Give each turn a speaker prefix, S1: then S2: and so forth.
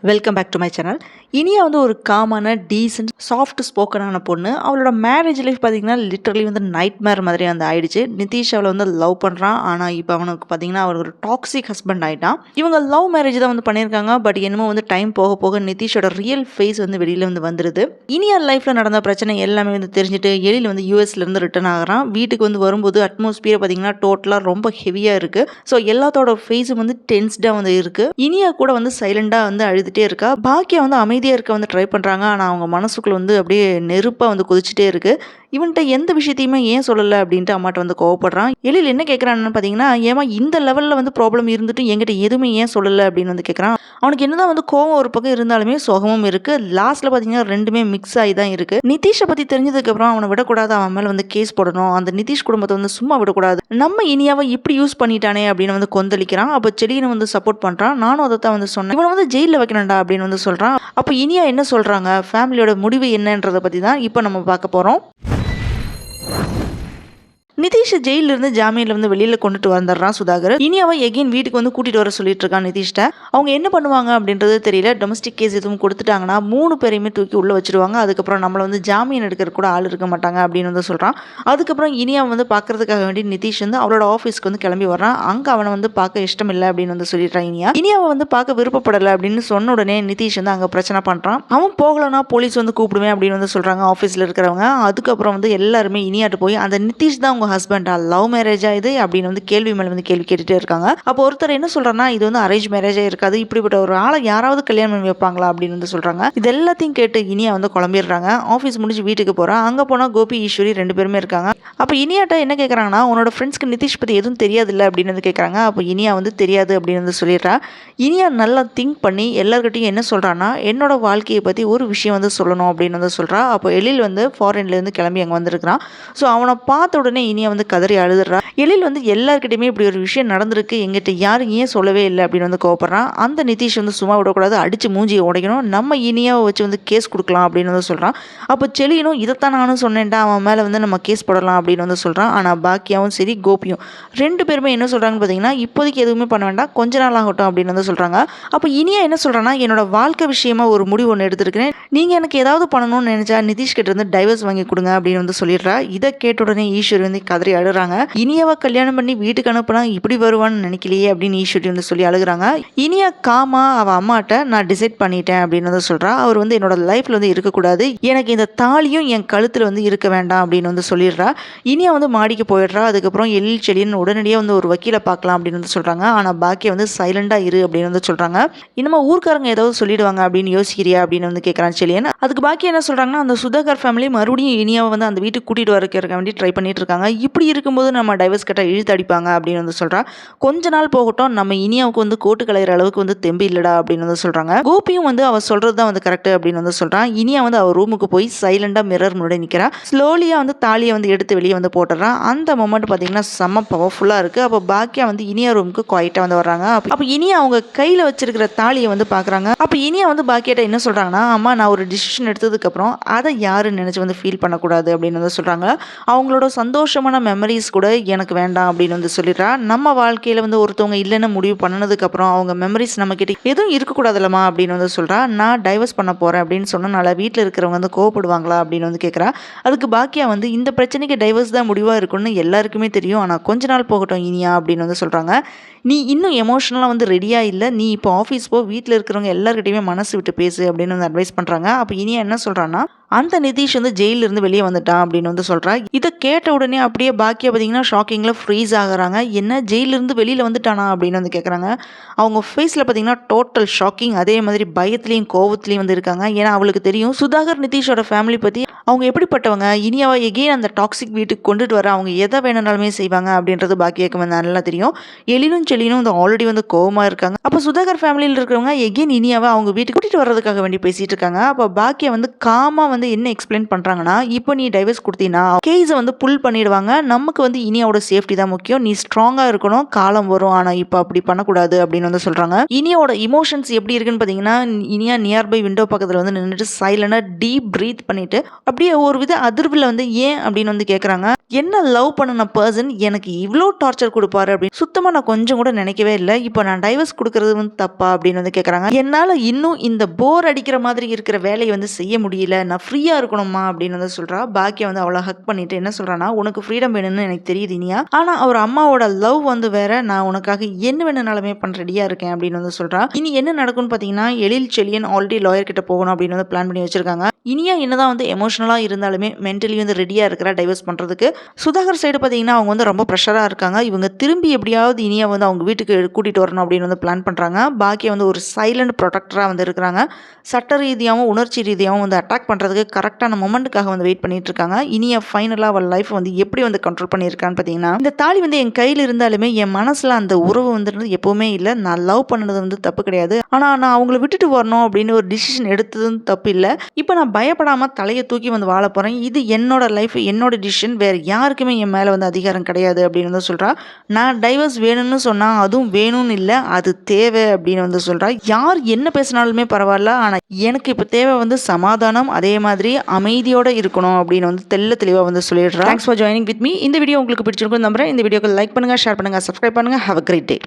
S1: Welcome back to my channel. Iniya வந்து ஒரு காமான டீசென்ட் சாஃப்ட் ஸ்போக்கனான பொண்ணு. அவளோட மேரேஜ் லைஃப் பார்த்தீங்கன்னா லிட்டரலி வந்து நைட் மேர் மாதிரி வந்து ஆயிடுச்சு. நிதிஷ் அவளை வந்து லவ் பண்ணுறான். ஆனால் இப்போ அவனுக்கு பார்த்தீங்கன்னா அவர் ஒரு டாக்ஸிக் ஹஸ்பண்ட் ஆகிட்டான். இவங்க லவ் மேரேஜ் தான் வந்து பண்ணியிருக்காங்க. பட் என்னமோ வந்து டைம் போக போக நிதிஷோட ரியல் ஃபேஸ் வந்து வெளியில் வந்து வந்துடுது. இனியா லைஃப்பில் நடந்த பிரச்சனை எல்லாமே வந்து தெரிஞ்சுட்டு எழில் வந்து யூஎஸ்லேருந்து ரிட்டர்ன் ஆகிறான். வீட்டுக்கு வந்து வரும்போது அட்மாஸ்பியர் பார்த்தீங்கன்னா டோட்டலாக ரொம்ப ஹெவியாக இருக்குது. ஸோ எல்லாத்தோட ஃபேஸும் வந்து டென்ஸ்டாக வந்து இருக்குது. இனியா கூட வந்து சைலண்டாக வந்து அழுதுகிட்டே இருக்கா. பாக்கியா வந்து அமைதியாக இருக்க வந்து ட்ரை பண்ணுறாங்க. ஆனால் அவங்க மனசுக்குள்ள வந்து அப்படியே நெருப்பாக வந்து கொதிச்சுட்டே இருக்கு. இவன்கிட்ட எந்த விஷயத்தையுமே ஏன் சொல்லலை அப்படின்ட்டு அம்மாட்ட வந்து கோவப்படுறான். எழில் என்ன கேட்குறான்னு பார்த்தீங்கன்னா, ஏமா இந்த லெவலில் வந்து ப்ராப்ளம் இருந்துட்டு என்கிட்ட எதுவுமே ஏன் சொல்லலை அப்படின்னு வந்து கேட்குறான். அவனுக்கு என்னதான் வந்து கோவம் ஒரு பக்கம் இருந்தாலுமே சோகமும் இருக்குது. லாஸ்ட்டில் பார்த்தீங்கன்னா ரெண்டுமே மிக்ஸ் ஆகி தான் இருக்குது. நிதிஷை பற்றி தெரிஞ்சதுக்கப்புறம் அவனை விடக்கூடாது, அவன் மேலே வந்து கேஸ் போடணும், அந்த நிதிஷ் குடும்பத்தை வந்து சும்மா விடக்கூடாது, நம்ம இனியாவை இப்படி யூஸ் பண்ணிட்டானே அப்படின்னு வந்து கொந்தளிக்கிறான். அப்போ செடியினை வந்து சப்போர்ட் பண்ணுறான். நானும் அதை தான் வந்து சொன்னேன், இவனை வந்து ஜெயிலில் வைக்கணும்டா அப்படின்னு வந்து சொல்கிறான். அப்போ இனியா என்ன சொல்கிறாங்க, ஃபேமிலியோட முடிவு என்னன்றதை பற்றி தான் இப்போ நம்ம பார்க்க போகிறோம். நிதிஷ் ஜெயிலிருந்து ஜாமீன்ல வந்து வெளியில கொண்டுட்டு வந்துடுறான் சுதாகர். இனியாவை எகைன் வீட்டுக்கு வந்து கூட்டிட்டு வர சொல்லிட்டு இருக்கான் நிதிஷ்ட. அவங்க என்ன பண்ணுவாங்க அப்படின்றது தெரியல. டொமஸ்டிக் கேஸ் எதுவும் கொடுத்துட்டாங்கன்னா 3 பேரையுமே தூக்கி உள்ள வச்சிருவாங்க. அதுக்கப்புறம் நம்மளை வந்து ஜாமீன் எடுக்கிற கூட ஆள் இருக்க மாட்டாங்க அப்படின்னு வந்து சொல்றான். அதுக்கப்புறம் இனியாவை வந்து பார்க்கறதுக்காக வேண்டி நிதிஷ் வந்து அவளோட ஆஃபீஸ்க்கு வந்து கிளம்பி வர்றான். அங்கே அவனை வந்து பார்க்க இஷ்டம் இல்லை அப்படின்னு வந்து சொல்லிடுறான். இனியாவை வந்து பார்க்க விருப்பப்படலை அப்படின்னு சொன்ன உடனே நிதிஷ் வந்து அங்கே பிரச்சனை பண்றான். அவன் போகலன்னா போலீஸ் வந்து கூப்பிடுவேன் அப்படின்னு வந்து சொல்றாங்க ஆஃபீஸில் இருக்கிறவங்க. அதுக்கப்புறம் வந்து எல்லாருமே இனியாட்டு போய் அந்த நிதிஷ் தான் ஹஸ்பண்டா, லவ் மேரேஜா இது அப்படின்னு வந்து கேள்வி மேல வந்து கேள்வி கேட்டுட்டே இருக்காங்க. அப்போ ஒருத்தர் என்ன சொல்றாருன்னா, இது வந்து அரேஞ்ச் மேரேஜா இருக்காது, இப்படிப்பட்ட ஒரு ஆளை யாராவது கல்யாணம் பண்ணி வைப்பாங்களா அப்படின்னு வந்து சொல்றாங்க. இது எல்லாத்தையும் கேட்டு இனியா வந்து குழம்பிடுறாங்க. ஆஃபீஸ் முடிஞ்சு வீட்டுக்கு போறா. அங்க போனா கோபி ஈஸ்வரி 2 பேருமே இருக்காங்க. அப்போ இனியாட்ட என்ன கேட்கறாங்கன்னா, உன்னோட ஃப்ரெண்ட்ஸ்க்கு நிதிஷ் பத்தி எதுவும் தெரியாது இல்லை அப்படின்னு வந்து கேட்கறாங்க. அப்போ இனியா வந்து தெரியாது அப்படின்னு வந்து சொல்லிடுறா. இனியா நல்லா திங்க் பண்ணி எல்லார்கிட்டையும் என்ன சொல்றான்னா, என்னோட வாழ்க்கையை பத்தி ஒரு விஷயம் வந்து சொல்லணும் அப்படின்னு வந்து சொல்றா. அப்போ எழில் வந்து ஃபாரின்ல இருந்து கிளம்பி அங்கே வந்திருக்கிறான். ஸோ அவனை பார்த்த உடனே இனியா வந்து கதறி அழுதுறா. எழில் வந்து எல்லார்கிட்டையுமே இப்படி ஒரு விஷயம் நடந்திருக்கு, எங்கிட்ட யாரும் ஏன் சொல்லவே இல்லை அப்படின்னு வந்து கோவப்படுறான். அந்த நிதிஷ் வந்து சும்மா விடக்கூடாது, அடிச்சு மூஞ்சியை உடைக்கணும், நம்ம இனியாவை வச்சு வந்து கேஸ் கொடுக்கலாம் அப்படின்னு வந்து சொல்றான். அப்போ செலியனும் இதைத்தான் நானும் சொன்னேன்டா, அவன் மேலே வந்து நம்ம கேஸ் போடலாம் அப்படின்னு வந்து சொல்றான். ஆனால் பாக்கியாவும் சரி கோபியும் 2 பேருமே என்ன சொல்றாங்கன்னு பார்த்தீங்கன்னா, இப்போதைக்கு எதுவுமே பண்ண வேண்டாம், கொஞ்ச நாள் ஆகட்டும் அப்படின்னு வந்து சொல்றாங்க. அப்போ இனியா என்ன சொல்றான்னா, என்னோட வாழ்க்கை விஷயமா ஒரு முடிவு ஒன்று எடுத்திருக்கிறேன், நீங்க எனக்கு ஏதாவது பண்ணணும்னு நினைச்சா நிதிஷ் கிட்ட இருந்து டைவர்ஸ் வாங்கி கொடுங்க அப்படின்னு வந்து சொல்லிடுறா. இதை கேட்ட உடனே ஈஸ்வரி வந்து கதறி அழுறாங்க. இனியாவை கல்யாணம் பண்ணி வீட்டுக்கு அனுப்புனா இப்படி வருவான்னு நினைக்கலையே அப்படின்னு ஈஸ்வரி வந்து சொல்லி அழுகுறாங்க. இனியா காமா அவ அம்மாட்ட நான் டிசைட் பண்ணிட்டேன் அப்படின்னு வந்து சொல்றா. அவர் வந்து என்னோட லைஃப்ல வந்து இருக்கக்கூடாது, எனக்கு இந்த தாலியும் என் கழுத்துல வந்து இருக்க வேண்டாம் அப்படின்னு வந்து சொல்லிடுறா. இனியா வந்து மாடிக்கு போயிடுறா. அதுக்கப்புறம் எழில் செழியன் உடனடியாக வந்து ஒரு வக்கீலை பார்க்கலாம் அப்படின்னு வந்து சொல்றாங்க. ஆனா பாக்கியா வந்து சைலண்டா இரு அப்படின்னு வந்து சொல்றாங்க. இன்னும் ஊர்க்காரங்க ஏதாவது சொல்லிடுவாங்க அப்படின்னு யோசிக்கிறியா அப்படின்னு வந்து கேட்கறான் செழியன். அதுக்கு பாக்கியா என்ன சொல்றாங்கன்னா, அந்த சுதாகர் ஃபேமிலி மறுபடியும் இனியாவை வந்து அந்த வீட்டுக்கு கூட்டிட்டு வரக்க வேண்டி ட்ரை பண்ணிட்டு இருக்காங்க. இப்படி இருக்கும்போது நம்ம டைவர்ஸ் கிட்ட இழுத்து அடிப்பாங்க அப்படின்னு வந்து சொல்றா. கொஞ்ச நாள் போகட்டும், நம்ம இனியாவுக்கு வந்து கோட்டு கலையிற அளவுக்கு வந்து தெம்பு இல்லடா அப்படின்னு வந்து சொல்றாங்க. கோபியும் வந்து அவ சொல்றது தான் வந்து கரெக்ட் அப்படின்னு வந்து சொல்றான். இனியா வந்து அவ ரூமுக்கு போய் சைலண்டா மிரர் முன்னாடி நிக்கிறா. ஸ்லோலியா வந்து தாலியை வந்து எடுத்து வெளியே வந்து போட்டுறான். அந்த மொமெண்ட் பாத்தீங்கன்னா செம்ம பவர்ஃபுல்லா இருக்கு. அப்போ பாக்கியா வந்து இனியா ரூமுக்கு குவைட்டா வந்து வர்றாங்க. அப்போ இனியா அவங்க கையில வச்சிருக்கிற தாலியை வந்து பாக்குறாங்க. அப்போ இனியா வந்து பாக்கியாட்ட என்ன சொல்றாங்கன்னா, அம்மா நான் ஒரு டிசிஷன் எடுத்ததுக்கு அப்புறம் அதை யாருன்னு நினைச்சு வந்து ஃபீல் பண்ணக்கூடாது அப்படின்னு வந்து சொல்றாங்க. அவங்களோட சந்தோஷமான மெமரிஸ் கூட எனக்கு வேண்டாம் அப்படின்னு வந்து சொல்லிடுறா. நம்ம வாழ்க்கையில வந்து ஒருத்தவங்க இல்லைன்னு முடிவு பண்ணதுக்கு அப்புறம் அவங்க மெமரிஸ் நம்ம கிட்ட எதுவும் இருக்கக்கூடாதுலமா அப்படின்னு வந்து சொல்றா. நான் டைவர்ஸ் பண்ண போறேன் அப்படின்னு சொன்னனால வீட்டில் இருக்கிறவங்க வந்து கோவப்படுவாங்களா அப்படின்னு வந்து கேட்குறா. அதுக்கு பாக்கியா வந்து இந்த பிரச்சனைக்கு டைவர்ஸ் தான் முடிவா இருக்குன்னு எல்லாருக்குமே தெரியும், ஆனால் கொஞ்ச நாள் போகட்டும் இனியா அப்படின்னு வந்து சொல்றாங்க. நீ இன்னும் எமோஷனலாக வந்து ரெடியா இல்லை, நீ இப்போ ஆஃபீஸ் போ, வீட்டில் இருக்கிறவங்க எல்லாருக்கிட்டையுமே மனசு விட்டு பேசு அப்படின்னு வந்து அட்வைஸ் பண்றாங்க. அப்போ இனியா என்ன சொல்றான்னா, அந்த நிதிஷ் வந்து ஜெயிலில் இருந்து வெளியே வந்துட்டான் அப்படின்னு வந்து சொல்றா. இதை கேட்ட உடனே அப்படியே பாக்கியா பார்த்தீங்கன்னா ஷாக்கிங்ல ஃப்ரீஸ் ஆகுறாங்க. என்ன ஜெயிலிருந்து வெளியில வந்துட்டானா அப்படின்னு வந்து கேட்குறாங்க. அவங்க ஃபேஸில் பார்த்தீங்கன்னா டோட்டல் ஷாக்கிங், அதே மாதிரி பயத்துலையும் கோவத்துலையும் வந்து இருக்காங்க. ஏன்னா அவளுக்கு தெரியும் சுதாகர் நிதிஷோட ஃபேமிலி பற்றி, அவங்க எப்படிப்பட்டவங்க, இனியாவை எகெயின் அந்த டாக்ஸிக் வீட்டுக்கு கொண்டுட்டு வர அவங்க எதை வேணுனாலுமே செய்வாங்க அப்படின்றது பாக்கியாக்கு வந்து நல்லா தெரியும். எழிலும் செழியனும் வந்து ஆல்ரெடி வந்து கோவமா இருக்காங்க. அப்போ சுதாகர் ஃபேமிலியில் இருக்கிறவங்க எகெயின் இனியாவை அவங்க வீட்டுக்கு கூட்டிட்டு வர்றதுக்காக வேண்டி பேசிட்டு இருக்காங்க. அப்போ பாக்கியா வந்து காமா வந்து என்ன எக்ஸ்பிளைன் பண்றாங்கன்னா, இப்போ நீ டைவர்ஸ் கொடுத்தீங்கன்னா கேஸை வந்து புல் பண்ணிடுவாங்க, நமக்கு வந்து இனியாவோட சேஃப்டி தான் முக்கியம், நீ ஸ்ட்ராங்கா இருக்கணும், காலம் வரும், ஆனா இப்போ அப்படி பண்ணக்கூடாது அப்படின்னு வந்து சொல்றாங்க. இனியாவோட இமோஷன்ஸ் எப்படி இருக்குன்னு பாத்தீங்கன்னா, இனியா நியர்பை விண்டோ பக்கத்துல வந்து நின்றுட்டு சைலண்டா டீப் பிரீத் பண்ணிட்டு அப்படியே ஒரு வித அதிர்வுல வந்து ஏன் அப்படின்னு வந்து கேட்கறாங்க. என்ன லவ் பண்ணின பர்சன் எனக்கு இவ்வளோ டார்ச்சர் கொடுப்பாரு அப்படின்னு சுத்தமாக நான் கொஞ்சம் கூட நினைக்கவே இல்லை. இப்போ நான் டைவர்ஸ் கொடுக்கறது வந்து தப்பா அப்படின்னு வந்து கேட்குறாங்க. என்னால் இன்னும் இந்த போர் அடிக்கிற மாதிரி இருக்கிற வேலையை வந்து செய்ய முடியல, நான் ஃப்ரீயாக இருக்கணுமா அப்படின்னு வந்து சொல்கிறா. பாக்கியா வந்து அவளை ஹக் பண்ணிட்டு என்ன சொல்கிறான்னா, உனக்கு ஃப்ரீடம் வேணும்னு எனக்கு தெரியுது இனியா, ஆனால் அவர் அம்மாவோட லவ் வந்து வேற, நான் உனக்காக என்ன வேணும்னாலுமே பண்ண ரெடியாக இருக்கேன் அப்படின்னு வந்து சொல்கிறா. இனி என்ன நடக்கும்னு பார்த்தீங்கன்னா, எழில் செழியன் ஆல்ரெடி லாயர் கிட்ட போகணும் அப்படின்னு வந்து பிளான் பண்ணி வச்சிருக்காங்க. இனியா என்னதான் வந்து எமோஷனலாக இருந்தாலுமே மென்டலி வந்து ரெடியாக இருக்கிறா டைவர்ஸ் பண்ணுறதுக்கு. சுதாகர் சைடு பார்த்தீங்கன்னா அவங்க வந்து ரொம்ப ப்ரெஷராக இருக்காங்க. இவங்க திரும்பி எப்படியாவது இனியா வந்து அவங்க வீட்டுக்கு கூட்டிகிட்டு வரணும் அப்படின்னு வந்து பிளான் பண்ணுறாங்க. பாக்கியா வந்து ஒரு சைலண்ட் ப்ரொடெக்டராக வந்து இருக்கிறாங்க. சட்ட ரீதியாகவும் உணர்ச்சி ரீதியாகவும் வந்து அட்டாக் பண்ணுறதுக்கு கரெக்டான மொமெண்ட்டுக்காக வந்து வெயிட் பண்ணிட்டு இருக்காங்க. இனியா ஃபைனலாக அவள் லைஃப் வந்து எப்படி வந்து கண்ட்ரோல் பண்ணியிருக்கான்னு பார்த்தீங்கன்னா, இந்த தாலி வந்து என் கையில் இருந்தாலுமே என் மனசில் அந்த உறவு வந்துட்டு எப்போவுமே இல்லை. நான் லவ் பண்ணது வந்து தப்பு கிடையாது, ஆனால் நான் அவங்கள விட்டுட்டு வரணும் அப்படின்னு ஒரு டிசிஷன் எடுத்ததும் தப்பு இல்லை. இப்போ நான் பயப்படாமல் தலையை தூக்கி வந்து வாழ போகிறேன். இது என்னோட லைஃப், என்னோட டிசிஷன், வேறு யாருக்குமே என் மேலே வந்து அதிகாரம் கிடையாது அப்படின்னு வந்து சொல்கிறா. நான் டைவர்ஸ் வேணும்னு சொன்னால் அதுவும் வேணும்னு இல்லை, அது தேவை அப்படின்னு வந்து சொல்கிறா. யார் என்ன பேசினாலுமே பரவாயில்ல, ஆனால் எனக்கு இப்போ தேவை வந்து சமாதானம், அதே மாதிரி அமைதியோடு இருக்கணும் அப்படின்னு வந்து தெளிவாக வந்து சொல்லிடுறா. Thanks for joining with me. இந்த வீடியோ உங்களுக்கு பிடிச்சிருக்கும் நம்புறேன். இந்த வீடியோக்கு லைக் பண்ணுங்கள், ஷேர் பண்ணுங்கள், சப்ஸ்கிரைப் பண்ணுங்கள். Have a great day.